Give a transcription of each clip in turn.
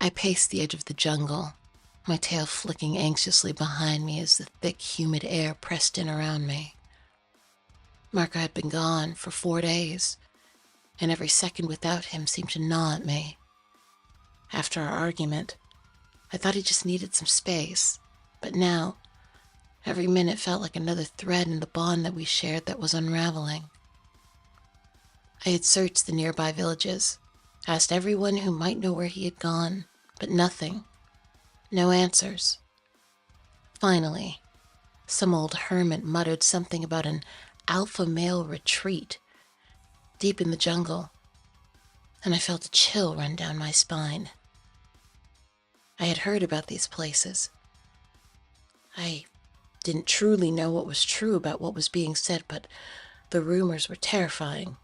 I paced the edge of the jungle, my tail flicking anxiously behind me as the thick, humid air pressed in around me. Marco had been gone for 4 days, and every second without him seemed to gnaw at me. After our argument, I thought he just needed some space, but now, every minute felt like another thread in the bond that we shared that was unraveling. I had searched the nearby villages, asked everyone who might know where he had gone, but nothing. No answers. Finally, some old hermit muttered something about an alpha male retreat deep in the jungle, and I felt a chill run down my spine. I had heard about these places. I didn't truly know what was true about what was being said, but the rumors were terrifying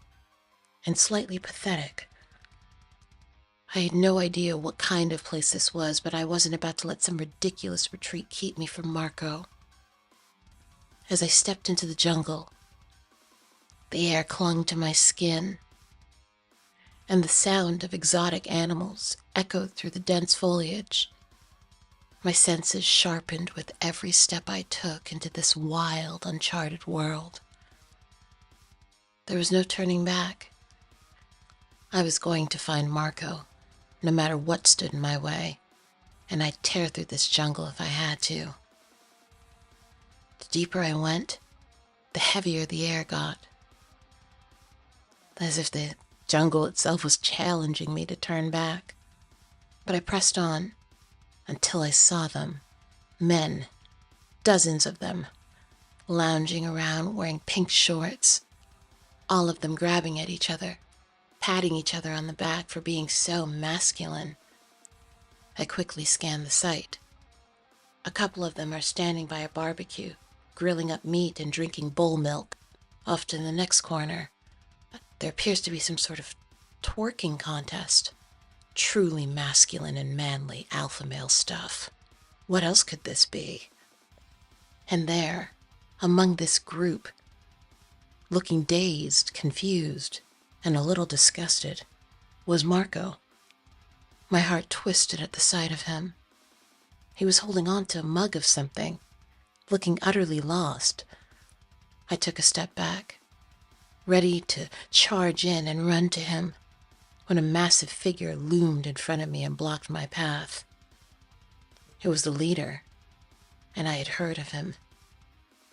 and slightly pathetic. I had no idea what kind of place this was, but I wasn't about to let some ridiculous retreat keep me from Marco. As I stepped into the jungle, the air clung to my skin, and the sound of exotic animals echoed through the dense foliage. My senses sharpened with every step I took into this wild, uncharted world. There was no turning back. I was going to find Marco, no matter what stood in my way, and I'd tear through this jungle if I had to. The deeper I went, the heavier the air got, as if the jungle itself was challenging me to turn back. But I pressed on until I saw them, men, dozens of them, lounging around wearing pink shorts, all of them grabbing at each other, patting each other on the back for being so masculine. I quickly scanned the sight. A couple of them are standing by a barbecue, grilling up meat and drinking bull milk. Off to the next corner, there appears to be some sort of twerking contest. Truly masculine and manly alpha male stuff. What else could this be? And there, among this group, looking dazed, confused, and a little disgusted, was Marco. My heart twisted at the sight of him. He was holding on to a mug of something, looking utterly lost. I took a step back, ready to charge in and run to him, when a massive figure loomed in front of me and blocked my path. It was the leader, and I had heard of him.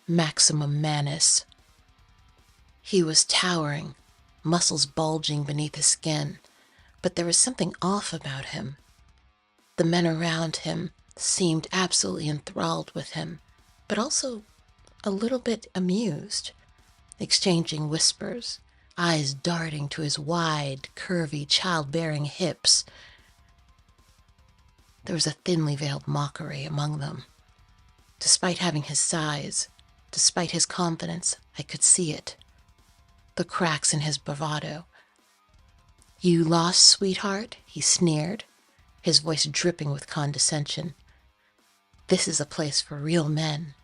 Maximum Manis. He was towering, muscles bulging beneath his skin, but there was something off about him. The men around him seemed absolutely enthralled with him, but also a little bit amused, exchanging whispers, eyes darting to his wide, curvy, childbearing hips. There was a thinly veiled mockery among them. Despite having his size, despite his confidence, I could see it. The cracks in his bravado. "You lost, sweetheart?" he sneered, his voice dripping with condescension. "This is a place for real men.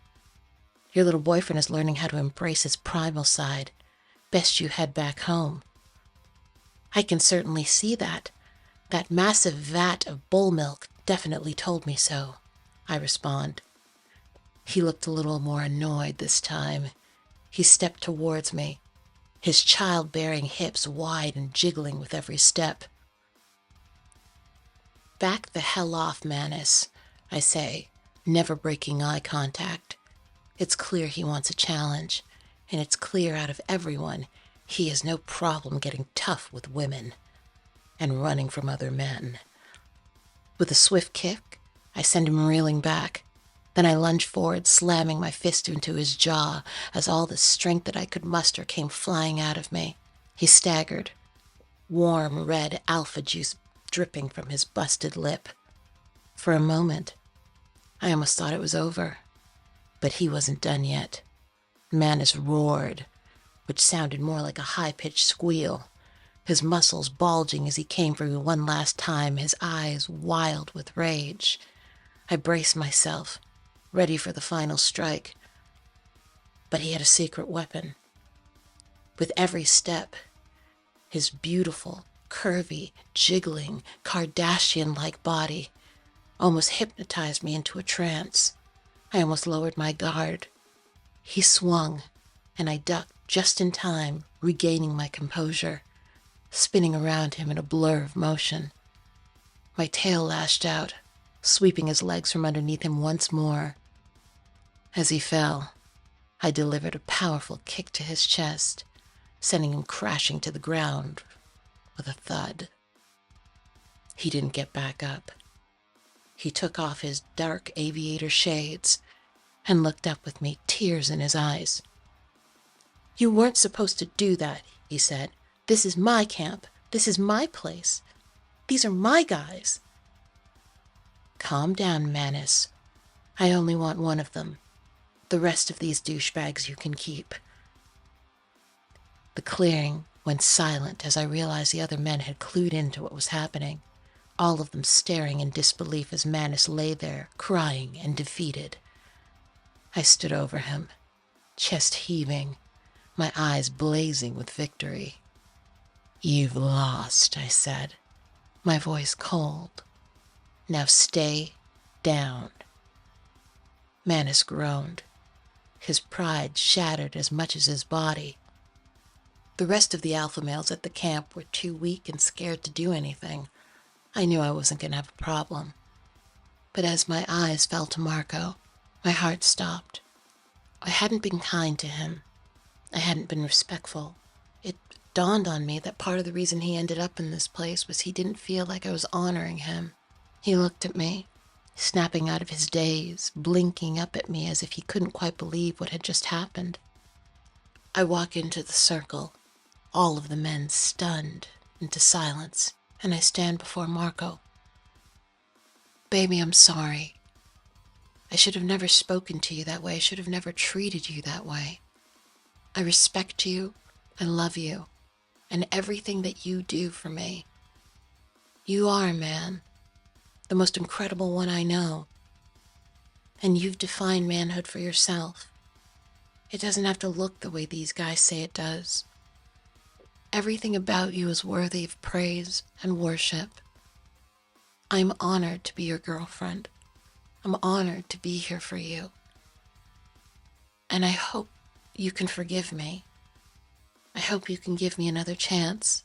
Your little boyfriend is learning how to embrace his primal side. Best you head back home." "I can certainly see that. That massive vat of bull milk definitely told me so," I respond. He looked a little more annoyed this time. He stepped towards me, his childbearing hips wide and jiggling with every step. "Back the hell off, Manis," I say, never breaking eye contact. It's clear he wants a challenge, and it's clear out of everyone he has no problem getting tough with women and running from other men. With a swift kick, I send him reeling back. Then I lunge forward, slamming my fist into his jaw as all the strength that I could muster came flying out of me. He staggered, warm red alpha juice dripping from his busted lip. For a moment, I almost thought it was over, but he wasn't done yet. Manis roared, which sounded more like a high-pitched squeal, his muscles bulging as he came for me one last time, his eyes wild with rage. I braced myself, ready for the final strike. But he had a secret weapon. With every step, his beautiful, curvy, jiggling, Kardashian-like body almost hypnotized me into a trance. I almost lowered my guard. He swung, and I ducked just in time, regaining my composure, spinning around him in a blur of motion. My tail lashed out, sweeping his legs from underneath him once more. As he fell, I delivered a powerful kick to his chest, sending him crashing to the ground with a thud. He didn't get back up. He took off his dark aviator shades and looked up with me, tears in his eyes. "You weren't supposed to do that," he said. "This is my camp. This is my place. These are my guys." "Calm down, Manis. I only want one of them. The rest of these douchebags you can keep." The clearing went silent as I realized the other men had clued into what was happening, all of them staring in disbelief as Manis lay there, crying and defeated. I stood over him, chest heaving, my eyes blazing with victory. "You've lost," I said, my voice cold. "Now stay down." Manis groaned, his pride shattered as much as his body. The rest of the alpha males at the camp were too weak and scared to do anything. I knew I wasn't going to have a problem. But as my eyes fell to Marco, my heart stopped. I hadn't been kind to him. I hadn't been respectful. It dawned on me that part of the reason he ended up in this place was he didn't feel like I was honoring him. He looked at me, snapping out of his daze, blinking up at me as if he couldn't quite believe what had just happened. I walk into the circle, all of the men stunned into silence, and I stand before Marco. "Baby, I'm sorry. I should have never spoken to you that way. I should have never treated you that way. I respect you, I love you, and everything that you do for me. You are a man, the most incredible one I know, and you've defined manhood for yourself. It doesn't have to look the way these guys say it does. Everything about you is worthy of praise and worship. I'm honored to be your girlfriend. I'm honored to be here for you. And I hope you can forgive me. I hope you can give me another chance.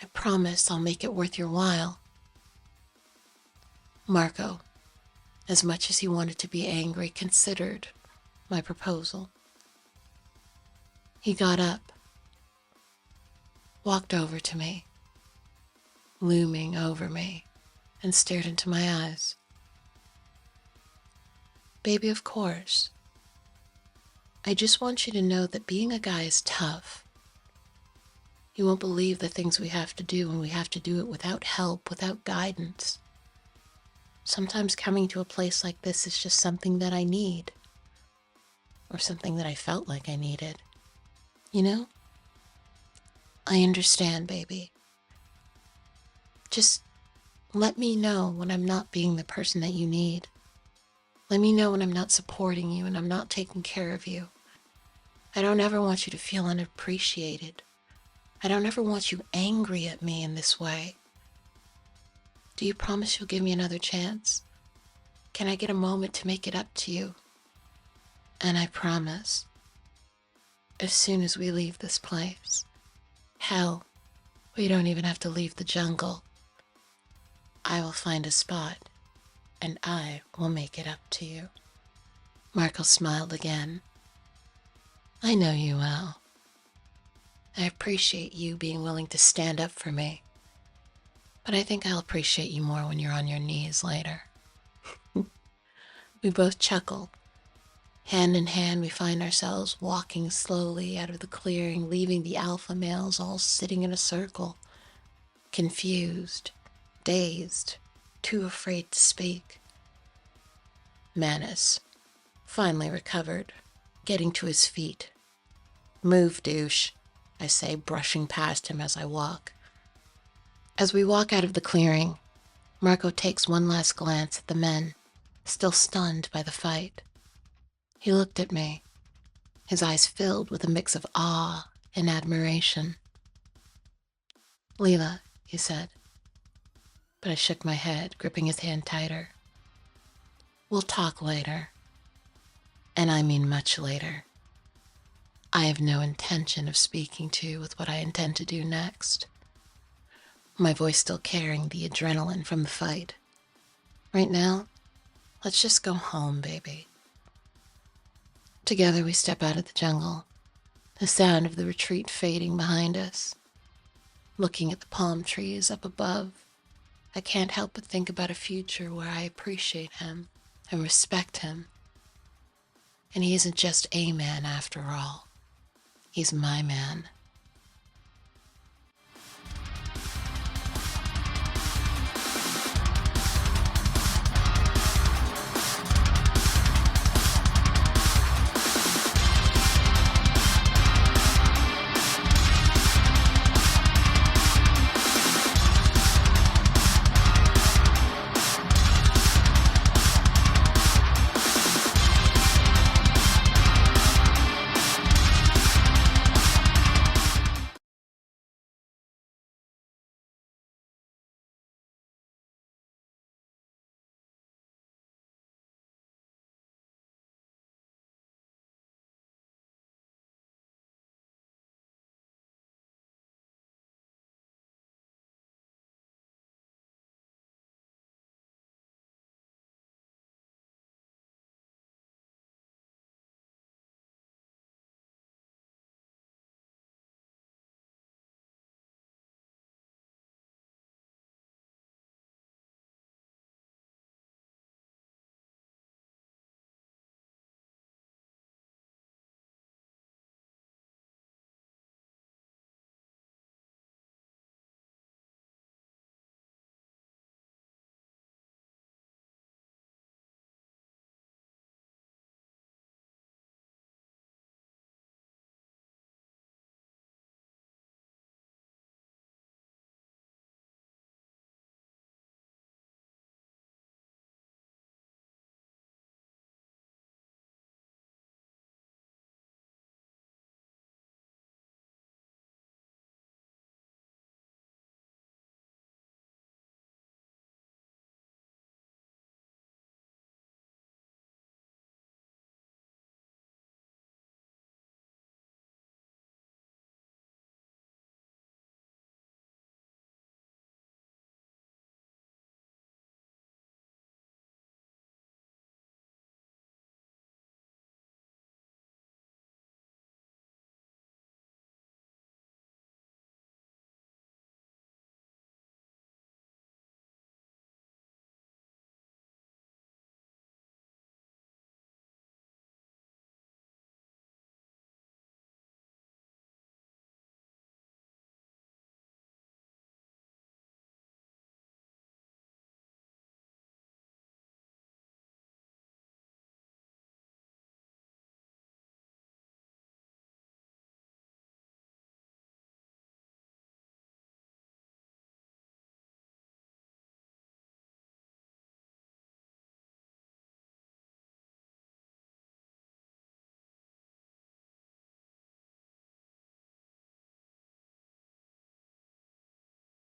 I promise I'll make it worth your while." Marco, as much as he wanted to be angry, considered my proposal. He got up, walked over to me, looming over me, and stared into my eyes. "Baby, of course. I just want you to know that being a guy is tough. You won't believe the things we have to do, and we have to do it without help, without guidance. Sometimes coming to a place like this is just something that I need, or something that I felt like I needed. You know? I understand, baby. Just let me know when I'm not being the person that you need. Let me know when I'm not supporting you and I'm not taking care of you. I don't ever want you to feel unappreciated. I don't ever want you angry at me in this way. Do you promise you'll give me another chance? Can I get a moment to make it up to you? And I promise, as soon as we leave this place, hell, we don't even have to leave the jungle. I will find a spot, and I will make it up to you." Marco smiled again. "I know you will. I appreciate you being willing to stand up for me, but I think I'll appreciate you more when you're on your knees later." We both chuckled. Hand in hand, we find ourselves walking slowly out of the clearing, leaving the alpha males all sitting in a circle, confused, dazed, too afraid to speak. Manis finally recovered, getting to his feet. "Move, douche," I say, brushing past him as I walk. As we walk out of the clearing, Marco takes one last glance at the men, still stunned by the fight. He looked at me, his eyes filled with a mix of awe and admiration. Lila, he said, but I shook my head, gripping his hand tighter. We'll talk later. And I mean much later. I have no intention of speaking to you with what I intend to do next. My voice still carrying the adrenaline from the fight. Right now, let's just go home, baby. Together we step out of the jungle, the sound of the retreat fading behind us. Looking at the palm trees up above, I can't help but think about a future where I appreciate him and respect him. And he isn't just a man after all. He's my man.